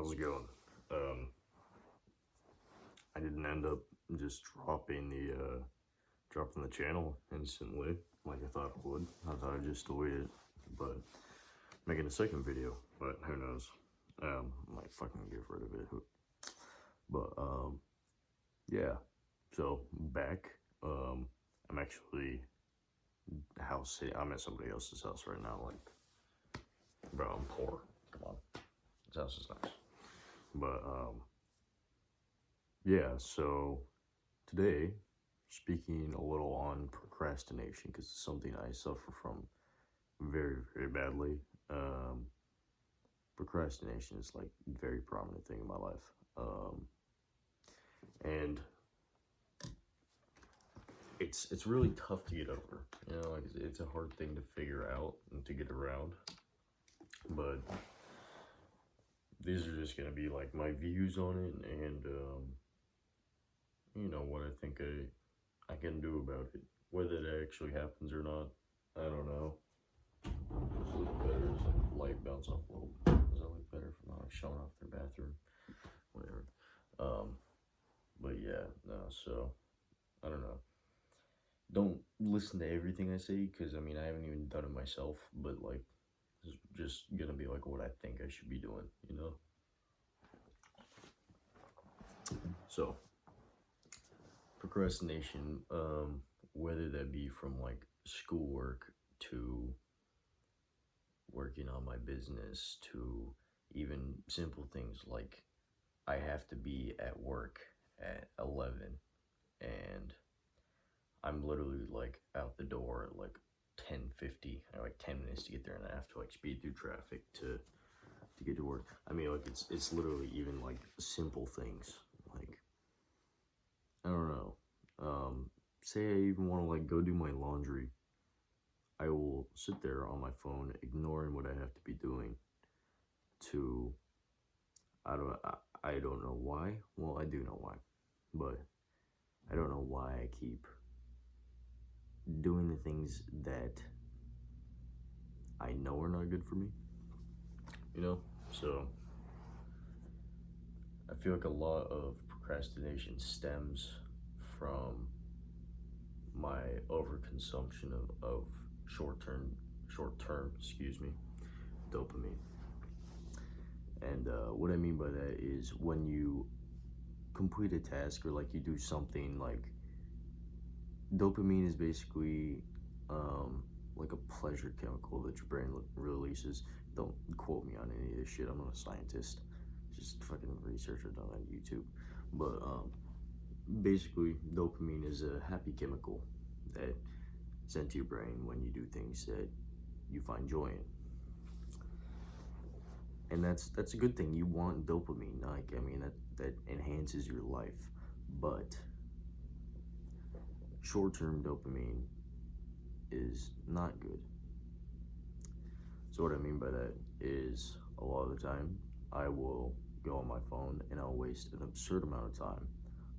How's it going? I didn't end up just dropping the channel instantly like I thought I would. I thought I'd just delete it, but making a second video, but who knows? I might fucking get rid of it. But yeah. So back. I'm actually house sitting. I'm at somebody else's house right now. Like, bro, I'm poor. Come on, this house is nice. But yeah. So today, speaking a little on procrastination, because it's something I suffer from very, very badly. Procrastination is like a very prominent thing in my life. And it's really tough to get over. You know, like it's a hard thing to figure out and to get around. But these are just gonna be like my views on it, and you know what I think I can do about it. Whether it actually happens or not, I don't know. Does it look better? Does like light bounce off a little? Does that look better from like showing off their bathroom? Whatever. But yeah, no. So I don't know. Don't listen to everything I say, because I mean I haven't even done it myself. But like, it's just gonna be like what I think I should be doing, you know. So procrastination, whether that be from like schoolwork to working on my business to even simple things like I have to be at work at 11 and I'm literally like out the door at like 10:50. I have like 10 minutes to get there, and I have to like speed through traffic to get to work. I mean, like it's literally even like simple things. Like, I don't know. Say I even want to like go do my laundry. I will sit there on my phone, ignoring what I have to be doing. I don't know why. Well, I do know why, but I don't know why I keep doing the things that I know are not good for me. You know, so I feel like a lot of procrastination stems from my overconsumption of short-term, dopamine. And what I mean by that is when you complete a task or like you do something, like dopamine is basically like a pleasure chemical that your brain releases. Don't quote me on any of this shit. I'm not a scientist. Just fucking research I've done on YouTube. But basically, dopamine is a happy chemical that sent to your brain when you do things that you find joy in. And that's a good thing. You want dopamine. Like, I mean, that enhances your life. But short-term dopamine is not good. So what I mean by that is a lot of the time I will go on my phone and I'll waste an absurd amount of time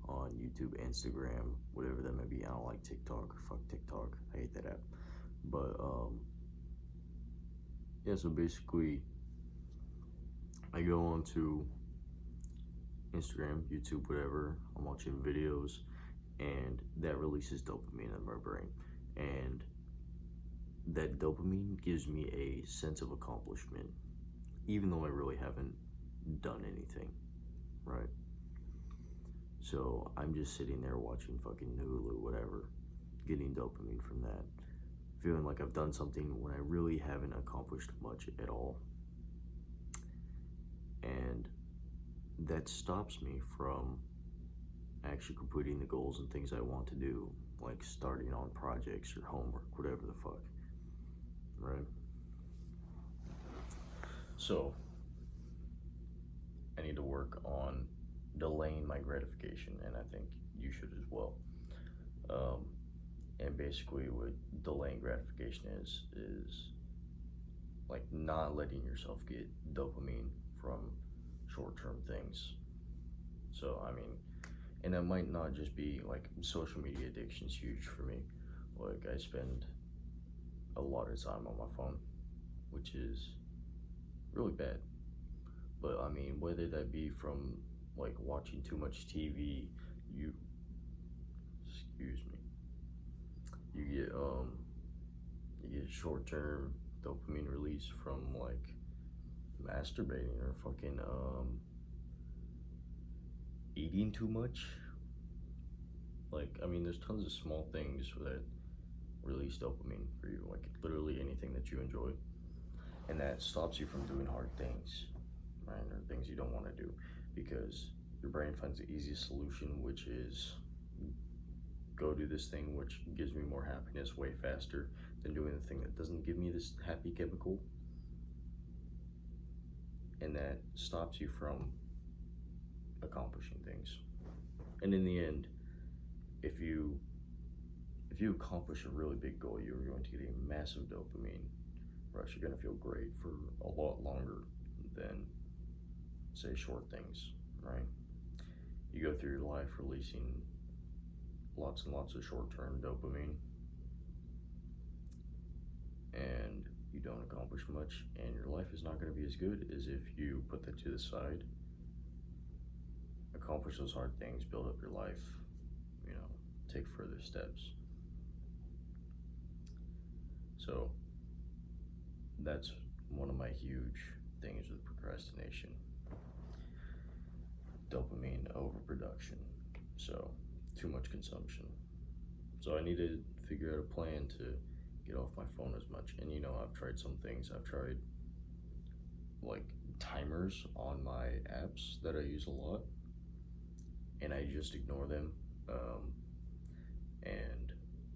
on YouTube, Instagram, whatever that may be. I don't like TikTok. Fuck TikTok. I hate that app. But yeah, so basically I go on to Instagram, YouTube, whatever. I'm watching videos, and that releases dopamine in my brain. And that dopamine gives me a sense of accomplishment, even though I really haven't done anything, right? So I'm just sitting there watching fucking Hulu, whatever, getting dopamine from that, feeling like I've done something when I really haven't accomplished much at all. And that stops me from actually completing the goals and things I want to do, like starting on projects or homework, whatever the fuck, right? So I need to work on delaying my gratification, and I think you should as well. And basically what delaying gratification is like not letting yourself get dopamine from short-term things. So I mean, and that might not just be like social media addiction is huge for me. Like I spend a lot of time on my phone, which is really bad. But I mean, whether that be from like watching too much TV, you excuse me, you get short-term dopamine release from like masturbating or fucking eating too much. Like, I mean, there's tons of small things that release dopamine for you, like literally anything that you enjoy, and that stops you from doing hard things, right? Or things you don't want to do, because your brain finds the easiest solution, which is go do this thing which gives me more happiness way faster than doing the thing that doesn't give me this happy chemical, and that stops you from accomplishing things. And in the end, if you accomplish a really big goal, you're going to get a massive dopamine rush. You're going to feel great for a lot longer than, say, short things, right? You go through your life releasing lots and lots of short-term dopamine, and you don't accomplish much, and your life is not going to be as good as if you put that to the side, accomplish those hard things, build up your life, take further steps. So that's one of my huge things with procrastination: dopamine overproduction. So too much consumption. So I need to figure out a plan to get off my phone as much. And I've tried some things. I've tried like timers on my apps that I use a lot, and I just ignore them. And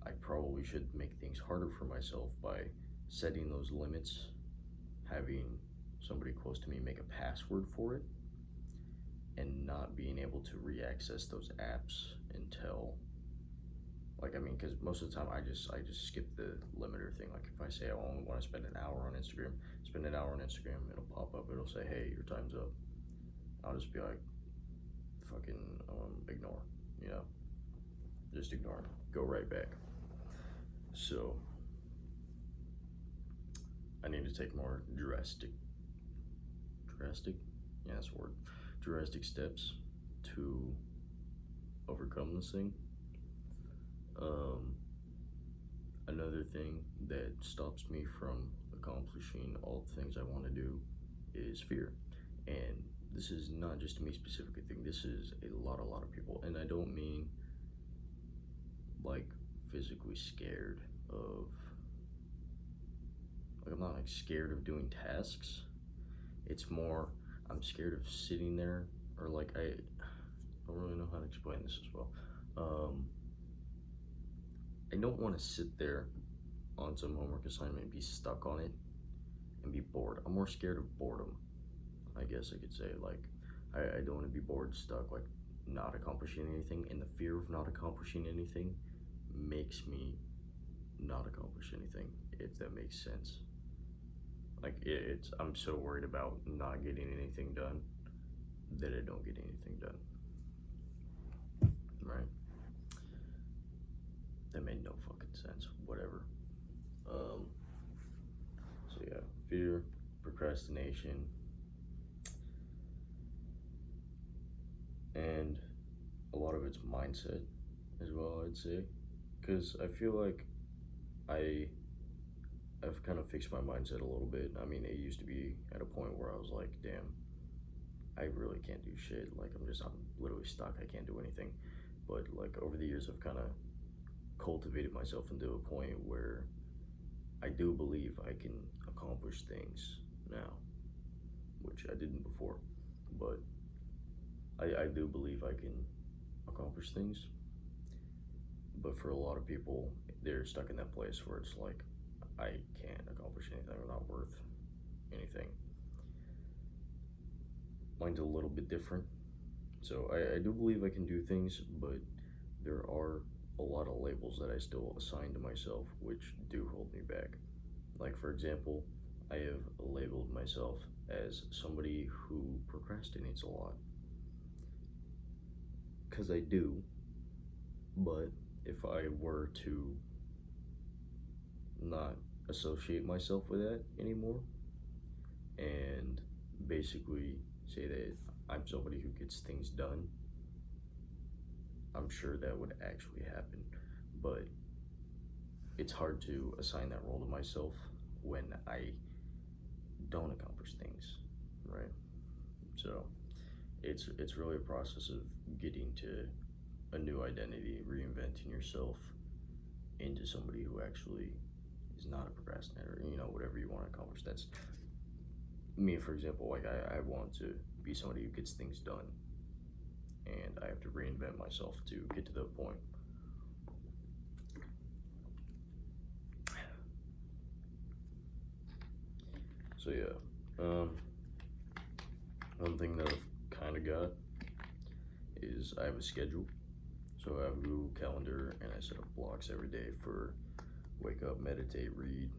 I probably should make things harder for myself by setting those limits, having somebody close to me make a password for it, and not being able to re-access those apps until, because most of the time I just skip the limiter thing. Like if I say I only want to spend an hour on Instagram, it'll pop up, it'll say, hey, your time's up. I'll just be like, fucking ignore, just ignore it, go right back. So I need to take more drastic, yeah, that's a word, drastic steps to overcome this thing. Another thing that stops me from accomplishing all the things I want to do is fear. And this is not just a me specific thing, this is a lot of people. And I don't mean like physically scared of, I'm not like scared of doing tasks. It's more, I'm scared of sitting there, or like I don't really know how to explain this as well. I don't want to sit there on some homework assignment and be stuck on it and be bored. I'm more scared of boredom, I guess I could say. Like, I don't want to be bored, stuck, like not accomplishing anything, and the fear of not accomplishing anything makes me not accomplish anything, if that makes sense. Like, I'm so worried about not getting anything done that I don't get anything done, right? That made no fucking sense, whatever. So yeah, fear, procrastination, and a lot of it's mindset as well, I'd say, because I feel like I've kind of fixed my mindset a little bit. I mean, it used to be at a point where I was like, damn, I really can't do shit. Like, I'm literally stuck. I can't do anything. But like over the years, I've kind of cultivated myself into a point where I do believe I can accomplish things now, which I didn't before. But I do believe I can accomplish things. But for a lot of people, they're stuck in that place where it's like, I can't accomplish anything, I'm not worth anything. Mine's a little bit different. So I do believe I can do things, but there are a lot of labels that I still assign to myself, which do hold me back. Like, for example, I have labeled myself as somebody who procrastinates a lot. Because I do, but if I were to not associate myself with that anymore and basically say that I'm somebody who gets things done, I'm sure that would actually happen. But it's hard to assign that role to myself when I don't accomplish things, right? So it's really a process of getting to a new identity, reinventing yourself into somebody who actually is not a procrastinator. Whatever you want to accomplish. That's me, for example. Like I want to be somebody who gets things done, and I have to reinvent myself to get to that point. So yeah, one thing that I've kind of got is I have a schedule. So I have a Google Calendar, and I set up blocks every day for wake up, meditate, read,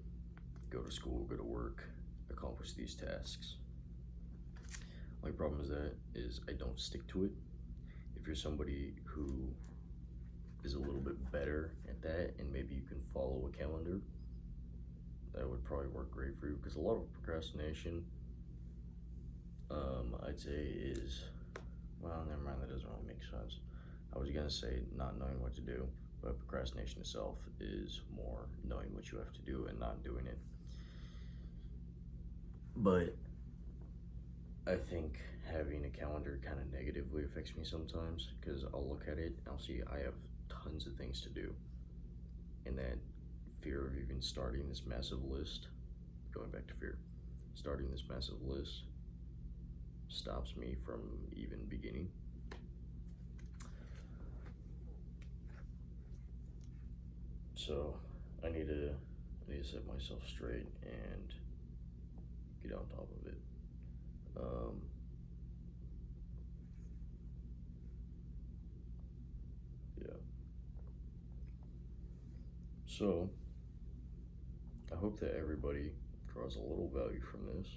go to school, go to work, accomplish these tasks. My problem is I don't stick to it. If you're somebody who is a little bit better at that, and maybe you can follow a calendar, that would probably work great for you, because a lot of procrastination, I'd say is, well, never mind, that doesn't really make sense. I was gonna say not knowing what to do, but procrastination itself is more knowing what you have to do and not doing it. But I think having a calendar kind of negatively affects me sometimes, because I'll look at it and I'll see I have tons of things to do, and that fear of even starting this massive list, going back to fear, starting this massive list stops me from even beginning. So I need to set myself straight and get on top of it. Yeah. So I hope that everybody draws a little value from this.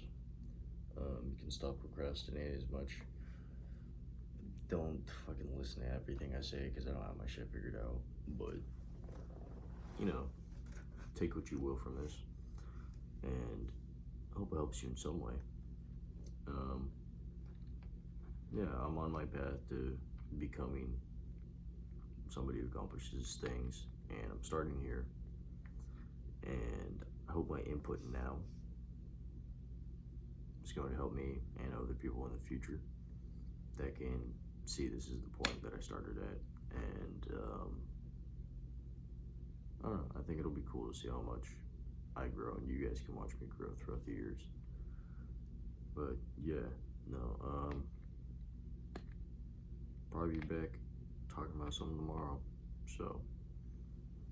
You can stop procrastinating as much. Don't fucking listen to everything I say, because I don't have my shit figured out. But, take what you will from this. And I hope it helps you in some way. Yeah, I'm on my path to becoming somebody who accomplishes things, and I'm starting here. And I hope my input now is going to help me and other people in the future that can see this is the point that I started at. And I don't know, I think it'll be cool to see how much I grow, and you guys can watch me grow throughout the years. But yeah, no, probably be back talking about something tomorrow. So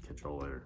catch y'all later.